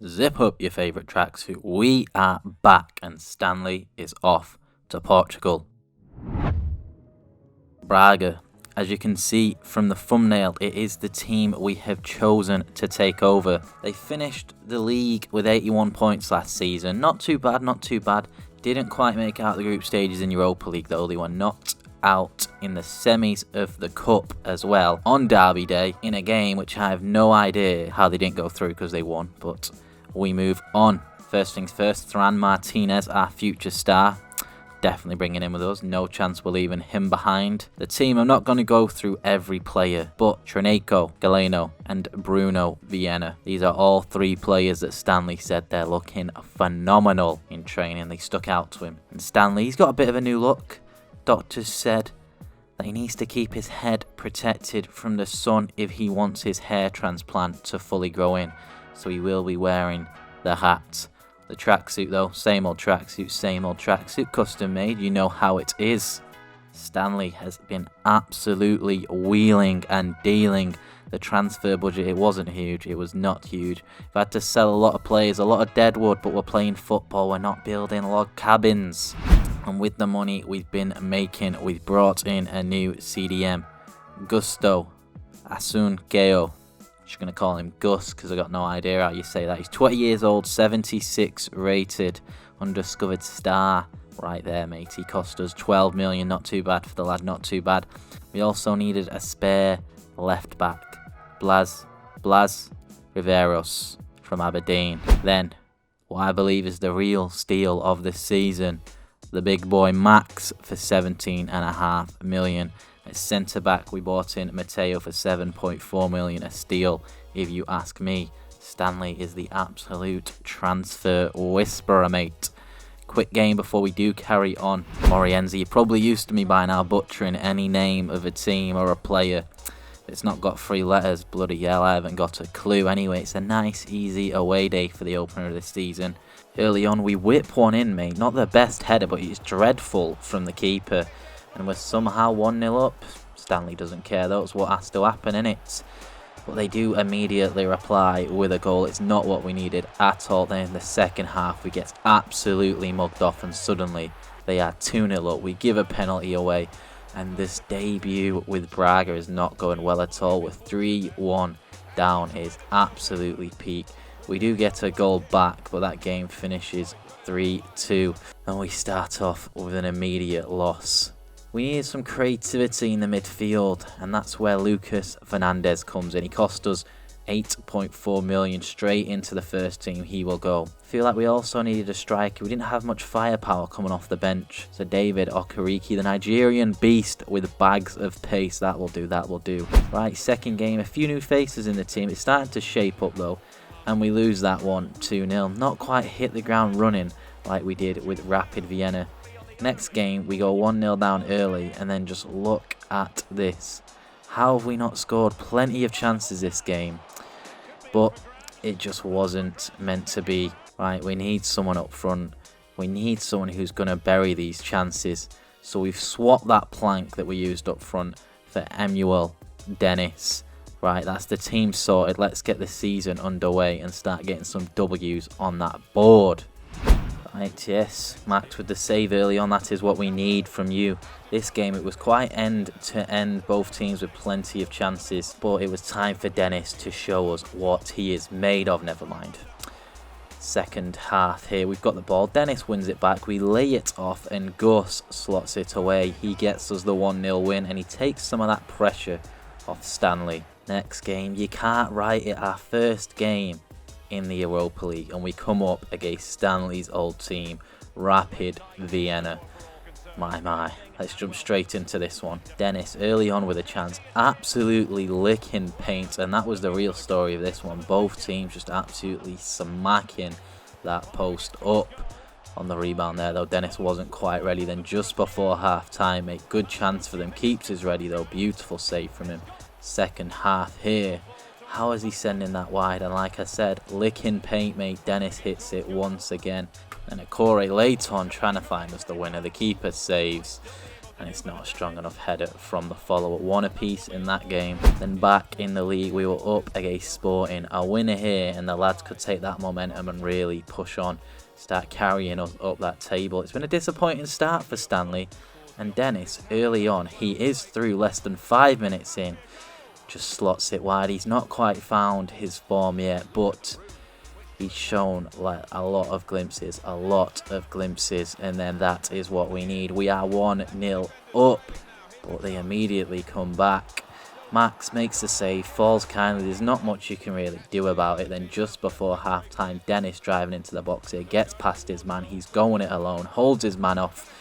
Zip up your favourite tracksuit. We are back and Stanley is off to Portugal. Braga. As you can see from the thumbnail, it is the team we have chosen to take over. They finished the league with 81 points last season. Not too bad, not too bad. Didn't quite make out the group stages in Europa League though. They were knocked out in the semis of the cup as well on Derby Day in a game which I have no idea how they didn't go through because they won, but we move on. First things first, Fran Martinez, our future star, definitely bringing him with us. No chance we're leaving him behind. The team, I'm not going to go through every player, but Trineko, Galeno and Bruno Vienna. These are all three players that Stanley said they're looking phenomenal in training. They stuck out to him. And Stanley, he's got a bit of a new look. Doctors said that he needs to keep his head protected from the sun if he wants his hair transplant to fully grow in. So he will be wearing the hat. The tracksuit though, same old tracksuit, custom made, you know how it is. Stanley has been absolutely wheeling and dealing. The transfer budget, it wasn't huge, it was not huge. We've had to sell a lot of players, a lot of deadwood, but we're playing football, we're not building log cabins. And with the money we've been making, we've brought in a new CDM, Gusto Asuncao. Just going to call him Gus because I got no idea how you say that. He's 20 years old, 76 rated, undiscovered star. Right there, mate. He cost us 12 million. Not too bad for the lad, not too bad. We also needed a spare left back. Blas Riveros from Aberdeen. Then, what I believe is the real steal of this season, the big boy Max for 17.5 million. At centre back, we bought in Mateo for 7.4 million, a steal if you ask me. Stanley is the absolute transfer whisperer, mate. Quick game before we do carry on. Morienzi, you're probably used to me by now butchering any name of a team or a player. It's not got 3 letters, bloody hell, I haven't got a clue. Anyway, it's a nice, easy away day for the opener of the season. Early on, we whip one in, mate. Not the best header, but it's dreadful from the keeper. And we're somehow 1-0 up. Stanley doesn't care though, it's what has to happen, innit? But they do immediately reply with a goal. It's not what we needed at all. Then in the second half, we get absolutely mugged off and suddenly they are 2-0 up. We give a penalty away and this debut with Braga is not going well at all. We're 3-1 down, is absolutely peak. We do get a goal back, but that game finishes 3-2 and we start off with an immediate loss. We needed some creativity in the midfield, and that's where Lucas Fernandez comes in. He cost us 8.4 million straight into the first team. He will go. Feel like we also needed a striker. We didn't have much firepower coming off the bench. So David Okereke, the Nigerian beast with bags of pace. That will do, that will do. Right, second game. A few new faces in the team. It's starting to shape up though, and we lose that one 2-0. Not quite hit the ground running like we did with Rapid Vienna. Next game, we go 1-0 down early, and then just look at this. How have we not scored? Plenty of chances this game, but it just wasn't meant to be. Right, we need someone up front. We need someone who's going to bury these chances. So we've swapped that plank that we used up front for Emuel Dennis. Right, that's the team sorted. Let's get the season underway and start getting some W's on that board. Right, yes, Max with the save early on, that is what we need from you. This game, it was quite end to end, both teams with plenty of chances, but it was time for Dennis to show us what he is made of, never mind. Second half here, we've got the ball, Dennis wins it back, we lay it off and Gus slots it away. He gets us the 1-0 win and he takes some of that pressure off Stanley. Next game, you can't write it, our first game in the Europa League, and we come up against Stanley's old team, Rapid Vienna. My, let's jump straight into this one. Dennis early on with a chance, absolutely licking paint, and that was the real story of this one. Both teams just absolutely smacking that post up. On the rebound there though, Dennis wasn't quite ready. Then just before half time, mate, good chance for them, keeps us ready though, beautiful save from him. Second half here, how is he sending that wide? And like I said, licking paint, mate. Dennis hits it once again. And Akore late on trying to find us the winner. The keeper saves. and it's not a strong enough header from the follower. 1 apiece in that game. Then back in the league, we were up against Sporting. A winner here, and the lads could take that momentum and really push on, start carrying us up that table. It's been a disappointing start for Stanley, and Dennis, early on, he is through less than 5 minutes in, just slots it wide. He's not quite found his form yet, but he's shown like a lot of glimpses, and then that is what we need. We are 1-0 up, but they immediately come back. Max makes the save, falls kindly. There's not much you can really do about it. Then just before half-time, Dennis driving into the box here, gets past his man. He's going it alone, holds his man off.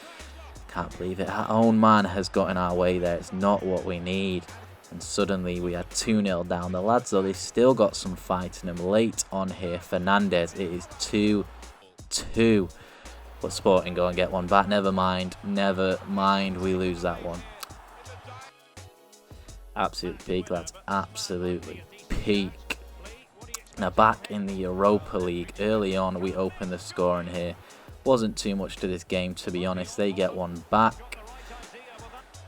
Can't believe it. Our own man has got in our way there. It's not what we need. And suddenly we are 2-0 down. The lads, though, they've still got some fight in them. Late on here, Fernandez, it is 2-2. But Sporting go and get one back. Never mind, we lose that one. Absolute peak, lads, absolutely peak. Now back in the Europa League, early on we opened the scoring here. Wasn't too much to this game, to be honest. They get one back.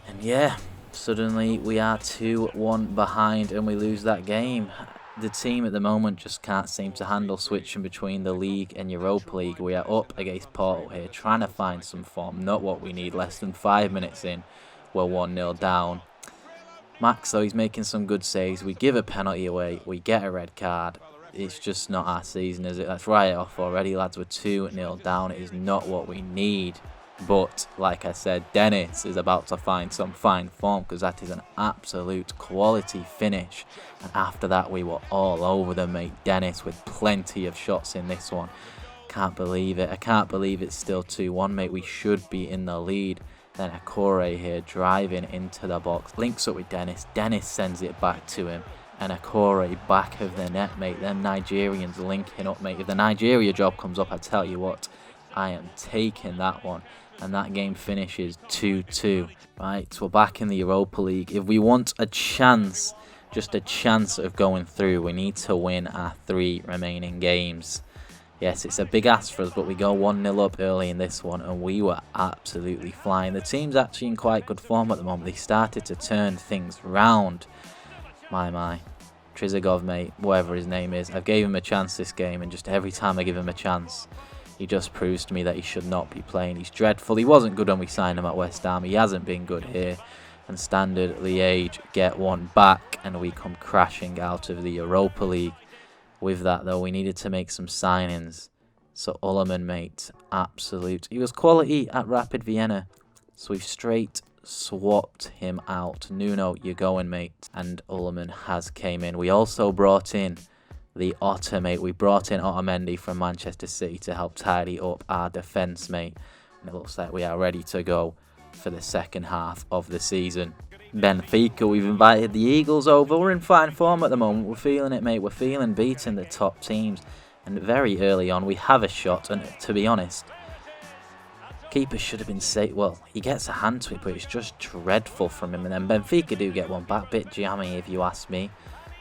And yeah, suddenly we are 2-1 behind and we lose that game. The team at the moment just can't seem to handle switching between the league and Europa League. We are up against Porto here, trying to find some form. Not what we need. Less than 5 minutes in, we're 1-0 down. Max, though, he's making some good saves. We give a penalty away. We get a red card. It's just not our season, is it? Let's write it off already, lads. We're 2-0 down. It is not what we need. But, like I said, Dennis is about to find some fine form, because that is an absolute quality finish. And after that, we were all over them, mate. Dennis with plenty of shots in this one. Can't believe it. I can't believe it's still 2-1, mate. We should be in the lead. Then Akore here driving into the box. Links up with Dennis. Dennis sends it back to him. And Akore back of the net, mate. Them Nigerians linking up, mate. If the Nigeria job comes up, I tell you what, I am taking that one. And that game finishes 2-2. Right, we're back in the Europa League. If we want a chance, just a chance of going through, we need to win our 3 remaining games. Yes, it's a big ask for us, but we go 1-0 up early in this one, and we were absolutely flying. The team's actually in quite good form at the moment. They started to turn things round. My. Trizagov, mate, whatever his name is. I've gave him a chance this game, and just every time I give him a chance, he just proves to me that he should not be playing. He's dreadful. He wasn't good when we signed him at West Ham. He hasn't been good here. And Standard Liège get one back, and we come crashing out of the Europa League. With that, though, we needed to make some signings. So Ullerman, mate, absolute. He was quality at Rapid Vienna, so we've straight swapped him out. Nuno, you're going, mate. And Ullerman has came in. We also brought in the Otter, mate. We brought in Otamendi from Manchester City to help tidy up our defence, mate. And it looks like we are ready to go for the second half of the season. Benfica, we've invited the Eagles over. We're in fine form at the moment. We're feeling it, mate. We're feeling beating the top teams. And very early on, we have a shot. And to be honest, keeper should have been safe. Well, he gets a hand to it, but it's just dreadful from him. And then Benfica do get one back. Bit jammy, if you ask me.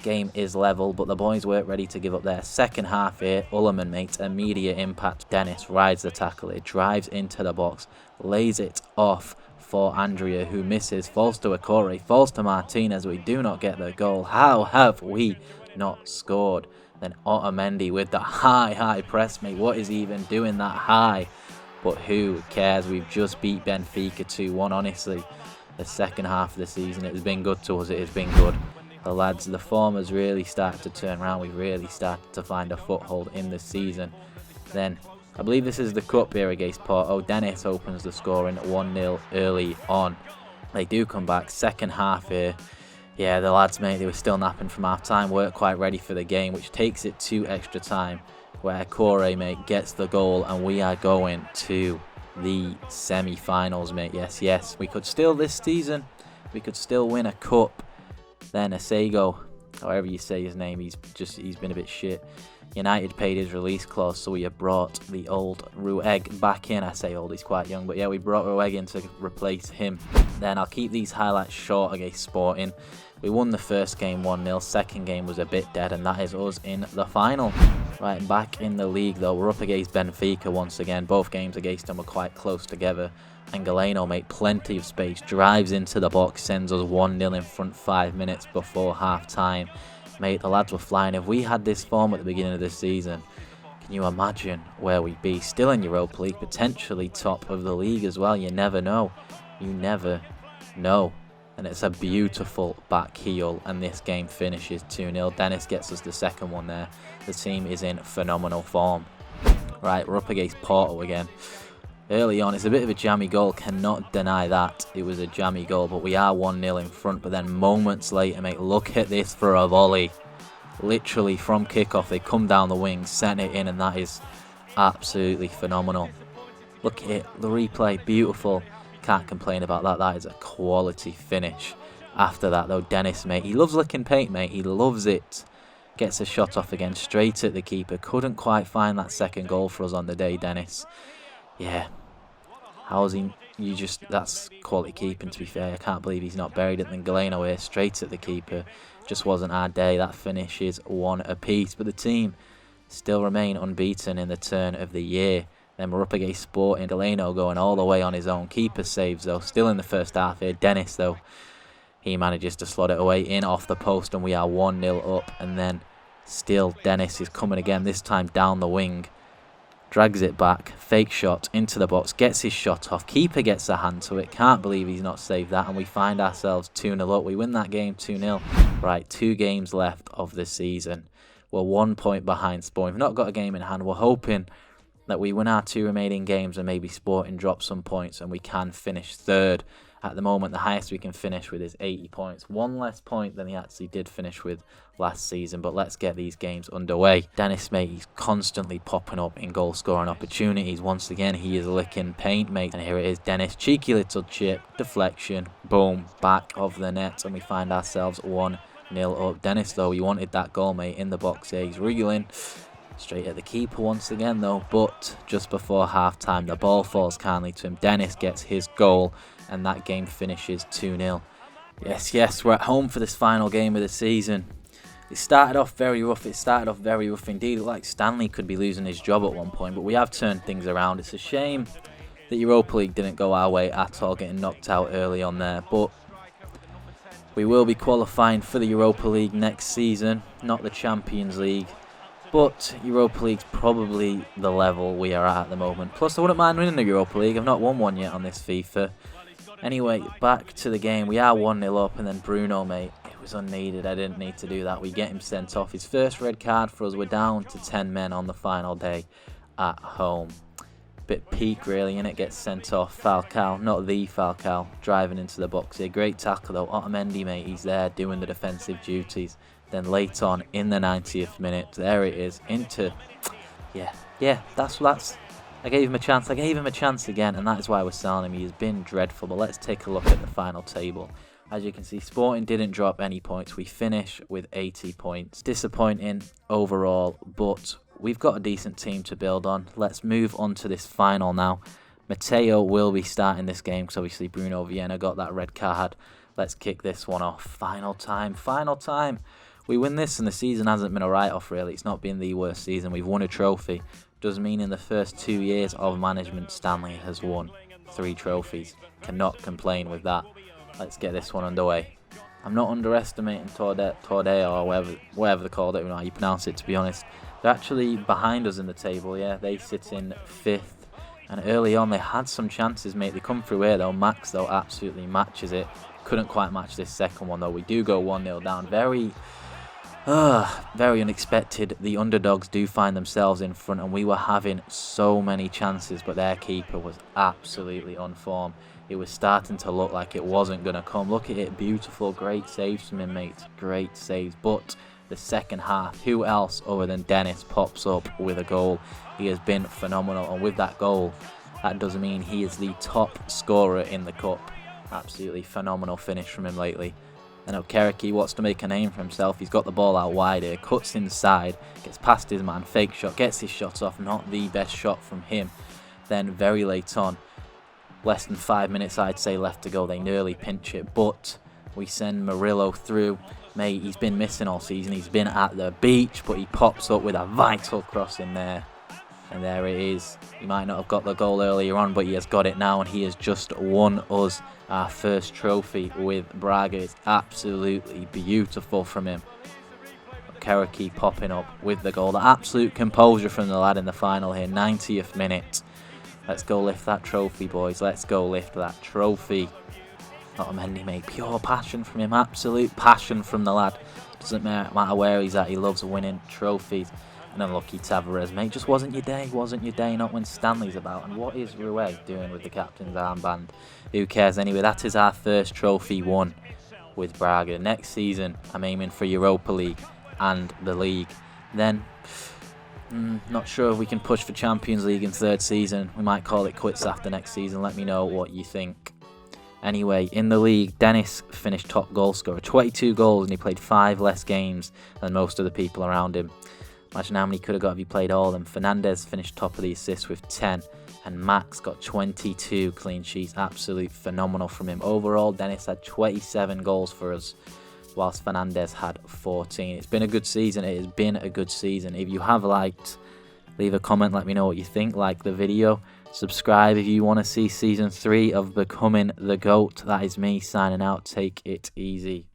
Game is level, but the boys weren't ready to give up their second half here. Ullerman, mate, immediate impact. Dennis rides the tackle here, drives into the box, lays it off for Andrea, who misses, falls to Akore, falls to Martinez. We do not get the goal. How have we not scored? Then Otamendi with the high press, mate. What is he even doing that high? But who cares? We've just beat Benfica 2-1, honestly. The second half of the season, it has been good to us. It has been good. The lads, the form has really started to turn around. We've really started to find a foothold in the season. Then, I believe this is the cup here against Porto. Dennis opens the scoring 1-0 early on. They do come back. Second half here. Yeah, the lads, mate, they were still napping from half-time. Weren't quite ready for the game, which takes it to extra time, where Corey, mate, gets the goal, and we are going to the semi-finals, mate. Yes. We could still, this season, we could still win a cup. Then Asego, however you say his name, he's been a bit shit. United paid his release clause, so we have brought the old Rueg back in. I say old, he's quite young, but yeah, we brought Rueg in to replace him. Then I'll keep these highlights short against Sporting. We won the first game 1-0, second game was a bit dead, and that is us in the final. Right, back in the league though, we're up against Benfica once again. Both games against them were quite close together. And Galeno, mate, plenty of space, drives into the box, sends us 1-0 in front 5 minutes before half time. Mate, the lads were flying. If we had this form at the beginning of this season, can you imagine where we'd be? Still in Europa League, potentially top of the league as well. You never know. You never know. And it's a beautiful back heel, and this game finishes 2-0. Dennis gets us the second one there. The team is in phenomenal form. Right, we're up against Porto again. Early on, it's a bit of a jammy goal, cannot deny that. It was a jammy goal, but we are 1-0 in front. But then moments later, mate, look at this for a volley. Literally from kickoff, they come down the wing, send it in, and that is absolutely phenomenal. Look at it, the replay, beautiful. Can't complain about that. That is a quality finish. After that though, Dennis, mate, he loves licking paint, mate. He loves it. Gets a shot off again, straight at the keeper. Couldn't quite find that second goal for us on the day, Dennis. Yeah. How's he? That's quality keeping, to be fair. I can't believe he's not buried it. Then Galeno here, straight at the keeper. Just wasn't our day. That finish is 1 apiece. But the team still remain unbeaten in the turn of the year. Then we're up against Sporting. Galeno going all the way on his own. Keeper saves though. Still in the first half here. Dennis though, he manages to slot it away in off the post, and we are 1-0 up. And then still Dennis is coming again. This time down the wing. Drags it back. Fake shot into the box. Gets his shot off. Keeper gets a hand to it. Can't believe he's not saved that. And we find ourselves 2-0 up. We win that game 2-0. Right, 2 games left of the season. We're 1 point behind Sporting. We've not got a game in hand. We're hoping that we win our 2 remaining games and maybe Sporting drop some points and we can finish third. At the moment, the highest we can finish with is 80 points. 1 less point than he actually did finish with last season. But let's get these games underway. Dennis, mate, he's constantly popping up in goal scoring opportunities. Once again, he is licking paint, mate. And here it is, Dennis. Cheeky little chip, deflection, boom, back of the net. And we find ourselves 1-0 up. Dennis, though, he wanted that goal, mate, in the box here. He's reeling. Straight at the keeper once again though, but just before half time the ball falls kindly to him. Dennis gets his goal and that game finishes 2-0. Yes, we're at home for this final game of the season. It started off very rough. Indeed. Like Stanley could be losing his job at one point, but we have turned things around. It's a shame that Europa League didn't go our way at all, getting knocked out early on there, but we will be qualifying for the Europa League next season, not the Champions League. But Europa League's probably the level we are at the moment. Plus, I wouldn't mind winning the Europa League. I've not won one yet on this FIFA. Anyway, back to the game. We are 1-0 up, and then Bruno, mate, it was unneeded. I didn't need to do that. We get him sent off. His first red card for us. We're down to 10 men on the final day at home. Bit peak, really, innit? Gets sent off. Falcao, not the Falcao, driving into the box here. Great tackle, though. Otamendi, mate, he's there doing the defensive duties. Then late on in the 90th minute, there it is, into, yeah, that's, I gave him a chance again, and that is why we're selling him. He has been dreadful, but let's take a look at the final table. As you can see, Sporting didn't drop any points. We finish with 80 points. Disappointing overall, but we've got a decent team to build on. Let's move on to this final now. Mateo will be starting this game, because obviously Bruno Viana got that red card. Let's kick this one off. Final time. We win this and the season hasn't been a write-off really. It's not been the worst season. We've won a trophy. Does mean in the first 2 years of management, Stanley has won 3 trophies. Cannot complain with that. Let's get this one underway. I'm not underestimating Tordea or whatever they called it, you know how you pronounce it, to be honest. They're actually behind us in the table, yeah. They sit in 5th. And early on they had some chances, mate. They come through here though. Max though absolutely matches it. Couldn't quite match this second one though. We do go 1-0 down. Very unexpected. The underdogs do find themselves in front, and we were having so many chances, but their keeper was absolutely on form. It was starting to look like it wasn't going to come. Look at it, beautiful, great saves from him, mates, great saves. But the second half, who else other than Dennis pops up with a goal? He has been phenomenal, and with that goal, that does mean he is the top scorer in the cup. Absolutely phenomenal finish from him lately. And Okereke wants to make a name for himself. He's got the ball out wide here, cuts inside, gets past his man, fake shot, gets his shot off. Not the best shot from him. Then very late on, less than 5 minutes I'd say left to go, they nearly pinch it, but We send Murillo through. Mate, he's been missing all season. He's been at the beach, but he pops up with a vital cross in there. And there it is. He might not have got the goal earlier on, but he has got it now, and he has just won us our first trophy with Braga. It's absolutely beautiful from him. Keriki popping up with the goal. The absolute composure from the lad in the final here. 90th minute. Let's go lift that trophy, boys. Let's go lift that trophy. Not a Mendy, mate. Pure passion from him. Absolute passion from the lad. Doesn't matter where he's at. He loves winning trophies. And unlucky Tavares, mate. Just wasn't your day. Wasn't your day. Not when Stanley's about. And what is Rouet doing with the captain's armband? Who cares anyway? That is our first trophy won with Braga. Next season, I'm aiming for Europa League and the league. Then, not sure if we can push for Champions League in third season. We might call it quits after next season. Let me know what you think. Anyway, in the league, Dennis finished top goal scorer. 22 goals, and he played 5 less games than most of the people around him. Imagine how many he could have got if he played all of them. Fernandez finished top of the assists with 10. And Max got 22 clean sheets. Absolute phenomenal from him. Overall, Dennis had 27 goals for us, whilst Fernandez had 14. It's been a good season. It has been a good season. If you have liked, leave a comment. Let me know what you think. Like the video. Subscribe if you want to see Season 3 of Becoming the GOAT. That is me signing out. Take it easy.